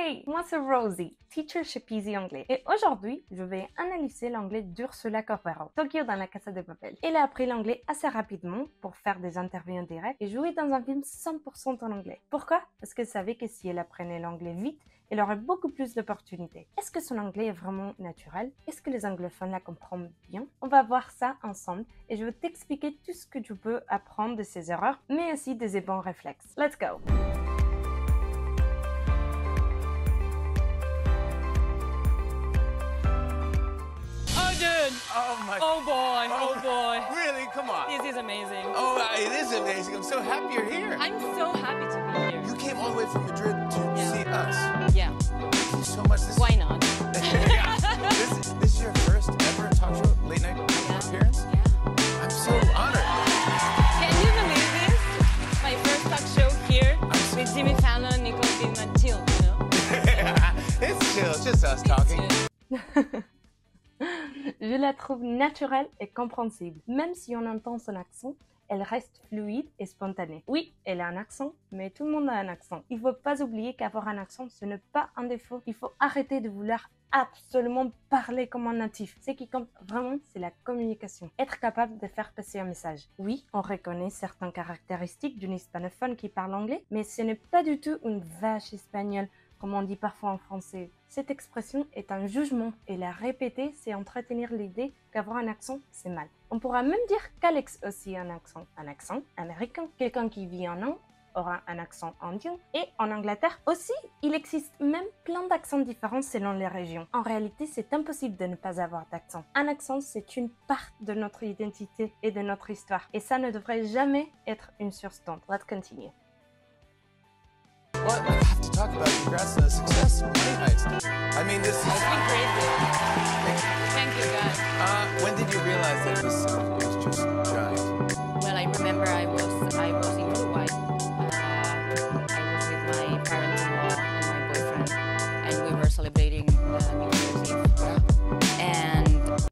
Hey, moi c'est Rosie, teacher chez Peasy Anglais. Et aujourd'hui, je vais analyser l'anglais d'Ursula Corberó, Tokyo dans la Casa de Papel. Elle a appris l'anglais assez rapidement pour faire des interviews en direct et jouer dans un film 100% en anglais. Pourquoi? Parce qu'elle savait que si elle apprenait l'anglais vite, elle aurait beaucoup plus d'opportunités. Est-ce que son anglais est vraiment naturel? Est-ce que les anglophones la comprennent bien? On va voir ça ensemble et je vais t'expliquer tout ce que tu peux apprendre de ses erreurs, mais aussi des bons réflexes. Let's go! Oh my! Oh boy! Oh boy! Really? Come on! This is amazing. Oh, it is amazing. I'm so happy you're here. I'm so happy to be here. You came all the way from Madrid to see us. Yeah. Thank you so much. Why not? This is your first ever talk show, late night appearance? Yeah. I'm so honored. Can you believe this? My first talk show here with Jimmy Fallon, Nicole Kidman, chill, you know? It's chill, it's just us talking. Je la trouve naturelle et compréhensible. Même si on entend son accent, elle reste fluide et spontanée. Oui, elle a un accent, mais tout le monde a un accent. Il ne faut pas oublier qu'avoir un accent, ce n'est pas un défaut. Il faut arrêter de vouloir absolument parler comme un natif. Ce qui compte vraiment, c'est la communication. Être capable de faire passer un message. Oui, on reconnaît certaines caractéristiques d'une hispanophone qui parle anglais, mais ce n'est pas du tout une vache espagnole, comme on dit parfois en français. Cette expression est un jugement et la répéter, c'est entretenir l'idée qu'avoir un accent, c'est mal. On pourra même dire qu'Alex aussi a un accent américain. Quelqu'un qui vit en Inde aura un accent indien. Et en Angleterre aussi, il existe même plein d'accents différents selon les régions. En réalité, c'est impossible de ne pas avoir d'accent. Un accent, c'est une part de notre identité et de notre histoire. Et ça ne devrait jamais être une surstante. Let's continue. Well, I have to talk about congrats on the success of Money Heist. I mean, this It's been crazy. Thank you, God. when did you realize that it was just giant? Well, I remember I was in Uruguay. I was with my parents-in-law and my boyfriend, and we were celebrating the New Year's Eve. And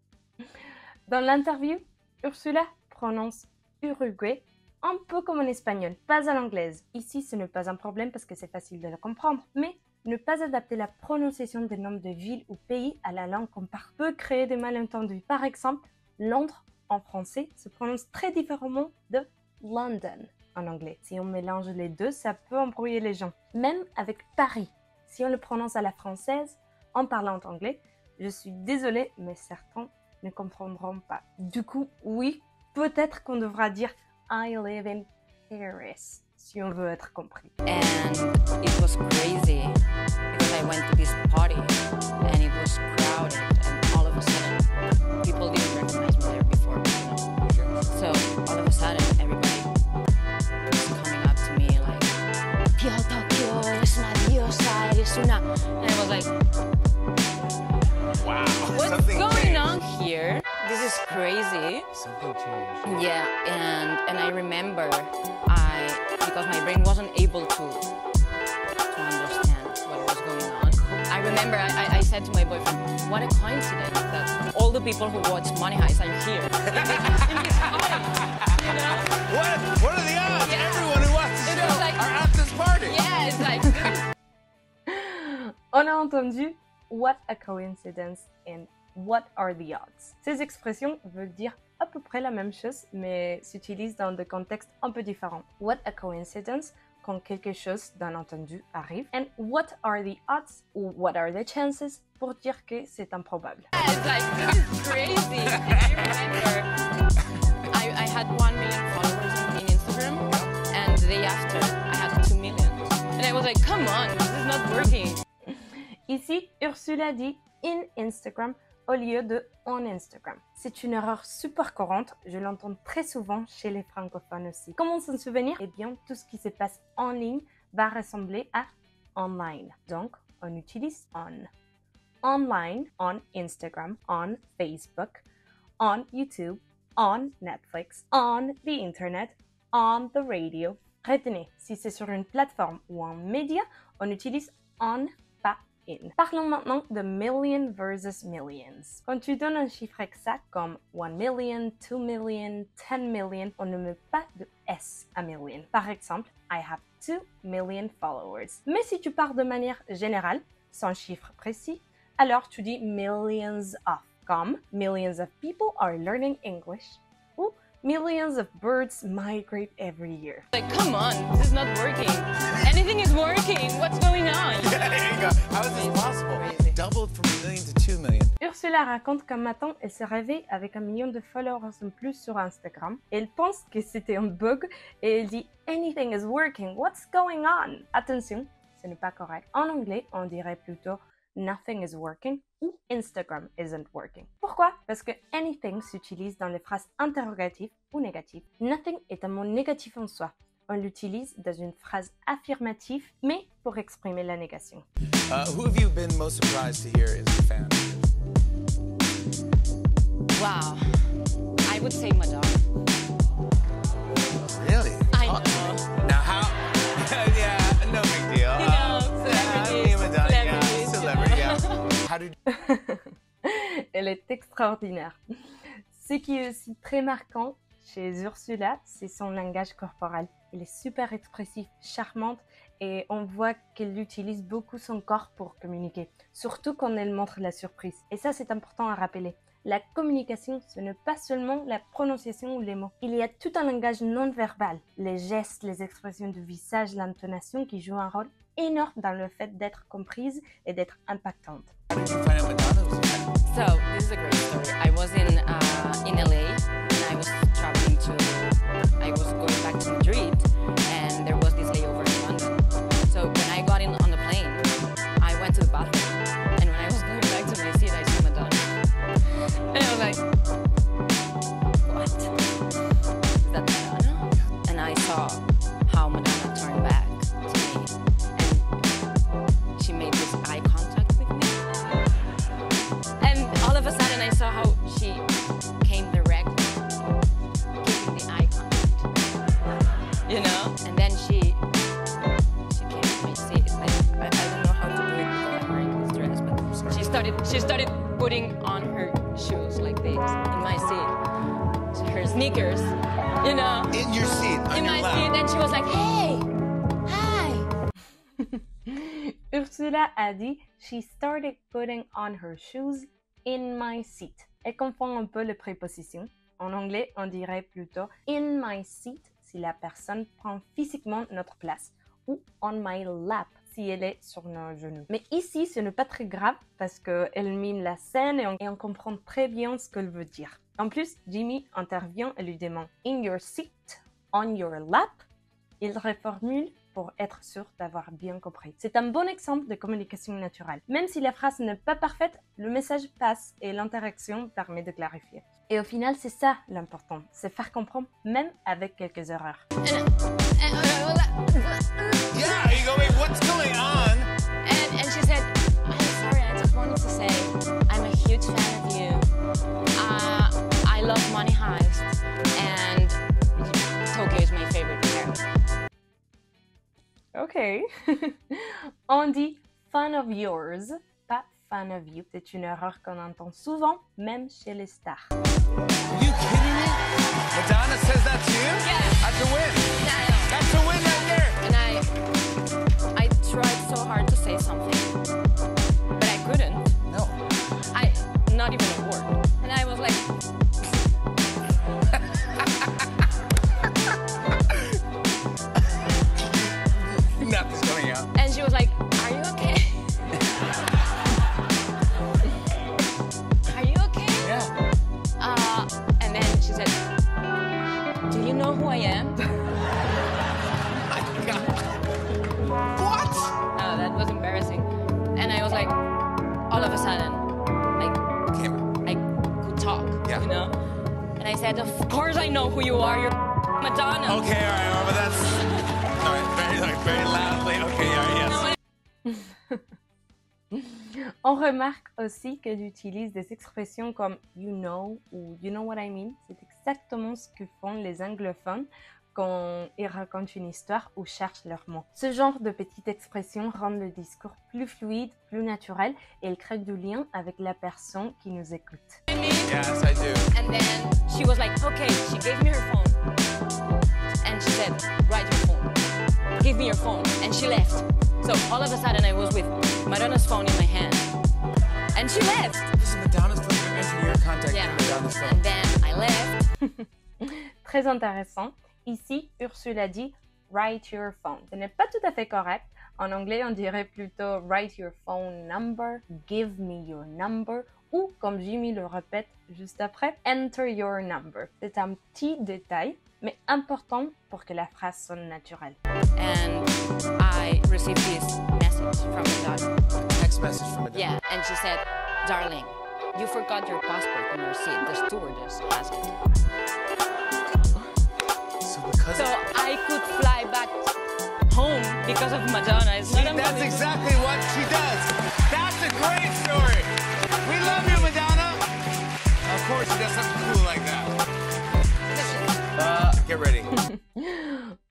Dans l'interview, Ursula prononce Uruguay un peu comme en espagnol, pas à l'anglaise. Ici, ce n'est pas un problème parce que c'est facile de le comprendre, mais ne pas adapter la prononciation des noms de villes ou pays à la langue qu'on parle peut créer des malentendus. Par exemple, Londres en français se prononce très différemment de London en anglais. Si on mélange les deux, ça peut embrouiller les gens. Même avec Paris, si on le prononce à la française en parlant anglais, je suis désolée, mais certains ne comprendront pas. Du coup, oui, peut-être qu'on devra dire I live in Paris, si on veut être compris. And it was crazy because I went to this party and it was crowded and all of a sudden people didn't recognize me there before, you know? So all of a sudden everybody was coming up to me like, Tío Tokyo, eres una diosa, eres una... And I was like, Wow. what's going on here? This is crazy. Something changed. Yeah, and I remember because my brain wasn't able to understand what was going on. I remember I said to my boyfriend, what a coincidence that all the people who watch Money Heist are here in this party, you know? What are the odds? Yeah. Everyone who watches the It show was like- are at this party. Yeah, it's like On a entendu what a coincidence and what are the odds. Ces expressions veulent dire à peu près la même chose, mais s'utilisent dans des contextes un peu différents. What a coincidence, quand quelque chose d'inattendu arrive, and what are the odds, ou what are the chances, pour dire que c'est improbable. it's like this is crazy. I remember I had 1 million followers in Instagram, and the day after I had 2 million, and I was like, come on, this is not working. Ici, Ursula dit in Instagram au lieu de on Instagram. C'est une erreur super courante, je l'entends très souvent chez les francophones aussi. Comment s'en souvenir? Eh bien, tout ce qui se passe en ligne va ressembler à online. Donc, on utilise on. Online, on Instagram, on Facebook, on YouTube, on Netflix, on the Internet, on the radio. Retenez, si c'est sur une plateforme ou un média, on utilise on, pas in. Parlons maintenant de million versus millions. Quand tu donnes un chiffre exact comme 1 million, 2 million, 10 million, on ne met pas de S à million. Par exemple, I have 2 million followers. Mais si tu pars de manière générale, sans chiffre précis, alors tu dis millions of, comme millions of people are learning English ou millions of birds migrate every year. Like, come on, this is not working. Anything is working. What's going on? Yeah, there you go. How is this possible? Doubled from 1 million to 2 million. Ursula raconte qu'un matin, elle s'est réveillée avec 1 million de followers en plus sur Instagram. Elle pense que c'était un bug et elle dit « Anything is working, what's going on ?» Attention, ce n'est pas correct. En anglais, on dirait plutôt « Nothing is working » ou « Instagram isn't working ». Pourquoi? Parce que « anything » s'utilise dans les phrases interrogatives ou négatives. « Nothing » est un mot négatif en soi. On l'utilise dans une phrase affirmative, mais pour exprimer la négation. Who have you been most surprised to hear is a fan? Wow. I would say Madonna. Really? I know. Now how? Yeah, no big deal. You know, celebrities, Madonna, yeah, celebrities, celebrity, you know. yeah. How did Elle est extraordinaire. Ce qui est aussi très marquant chez Ursula, c'est son langage corporel. Elle est super expressive, charmante et on voit qu'elle utilise beaucoup son corps pour communiquer, surtout quand elle montre la surprise. Et ça, c'est important à rappeler. La communication, ce n'est pas seulement la prononciation ou les mots. Il y a tout un langage non-verbal, les gestes, les expressions du visage, l'intonation qui jouent un rôle énorme dans le fait d'être comprise et d'être impactante. you find out Madonna was a fan? So this is a great story. I was in LA and I was traveling I was going back to Madrid and there was this layover in London. So when I got on the plane, I went to the bathroom and when I was going back to my seat, I saw Madonna. And I was like, what? Is that Madonna? And I saw how Madonna turned back to me and she made this eye contact with me. And all of a sudden I saw how she came directly, giving the eye contact, you know? And then she came to my seat. I don't know how to do it because I'm wearing this dress, but she started putting on her shoes like this in my seat, her sneakers, you know? In your seat, on In your my lap. seat, and she was like, hey, hi. Ursula a dit « She started putting on her shoes in my seat ». Elle confond un peu les prépositions. En anglais, on dirait plutôt « in my seat » si la personne prend physiquement notre place ou « on my lap » si elle est sur nos genoux. Mais ici, ce n'est pas très grave parce qu'elle mime la scène et on comprend très bien ce qu'elle veut dire. En plus, Jimmy intervient et lui demande « in your seat, on your lap ». Il reformule pour être sûr d'avoir bien compris. C'est un bon exemple de communication naturelle. Même si la phrase n'est pas parfaite, le message passe et l'interaction permet de clarifier. Et au final, c'est ça l'important, c'est faire comprendre même avec quelques erreurs. Yeah, you go, wait, what's going on? And she said, I'm sorry, I just wanted to say I'm a huge fan of you. I love Money Heist and Tokyo is my favorite character. Ok. On dit fan of yours, pas fan of you. C'est une erreur qu'on entend souvent, même chez les stars. Are you kidding me? Madonna says that to you? Yeah. That's a win. That's a win right there. And I tried so hard to say something, but I couldn't. No. Not even a word. And I was like, Nothing's coming out. and she was like, are you okay? Are you okay? Yeah. And then she said, do you know who I am? My God. What? No, that was embarrassing. And I was like, all of a sudden, Camera. I could talk, Yeah. you know? And I said, of course I know who you are, you're Madonna. Okay, all right, but that's very loudly. Okay, all right, yes. On remarque aussi qu'elle utilise des expressions comme you know ou you know what I mean. C'est exactement ce que font les anglophones quand ils racontent une histoire ou cherchent leurs mots. Ce genre de petites expressions rend le discours plus fluide, plus naturel et il crée du lien avec la personne qui nous écoute. Yes, I do. And then she was like, okay, she gave me her phone. And she said, write your phone. give me your phone. And she left. So all of a sudden I was with Madonna's phone in my hand. And she left. This is Madonna's phone. You're entering your contact Yeah. in Madonna's phone. And then I left. Très intéressant. Ici, Ursula dit write your phone. Ce n'est pas tout à fait correct. En anglais, on dirait plutôt write your phone number, give me your number, ou comme Jimmy le répète juste après, enter your number. C'est un petit détail, mais important pour que la phrase sonne naturelle. And I received this message from Madonna. Text message from Madonna. Yeah, and she said, darling, you forgot your passport in your seat. The stewardess has it. So because So I could fly back home because of Madonna. It's not that's unbelievable. exactly what she does. That's a great story. We love you, Madonna. Of course, she does something cool like that. Get ready.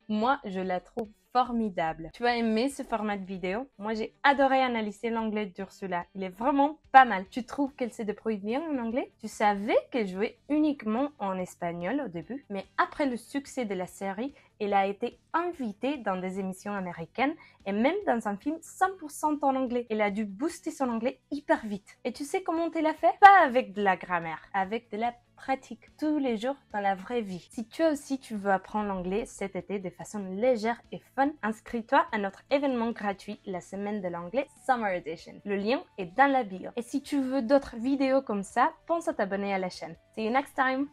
Moi, je la trouve formidable. Tu as aimé ce format de vidéo? Moi, j'ai adoré analyser l'anglais d'Ursula. Il est vraiment pas mal. Tu trouves qu'elle se débrouille bien en anglais? Tu savais qu'elle jouait uniquement en espagnol au début, mais après le succès de la série, elle a été invitée dans des émissions américaines et même dans un film 100% en anglais. Elle a dû booster son anglais hyper vite. Et tu sais comment elle l'a fait? Pas avec de la grammaire, avec de la pratique tous les jours dans la vraie vie. Si toi aussi tu veux apprendre l'anglais cet été de façon légère et fun, inscris-toi à notre événement gratuit, la semaine de l'anglais Summer Edition. Le lien est dans la bio. Et si tu veux d'autres vidéos comme ça, pense à t'abonner à la chaîne. See you next time!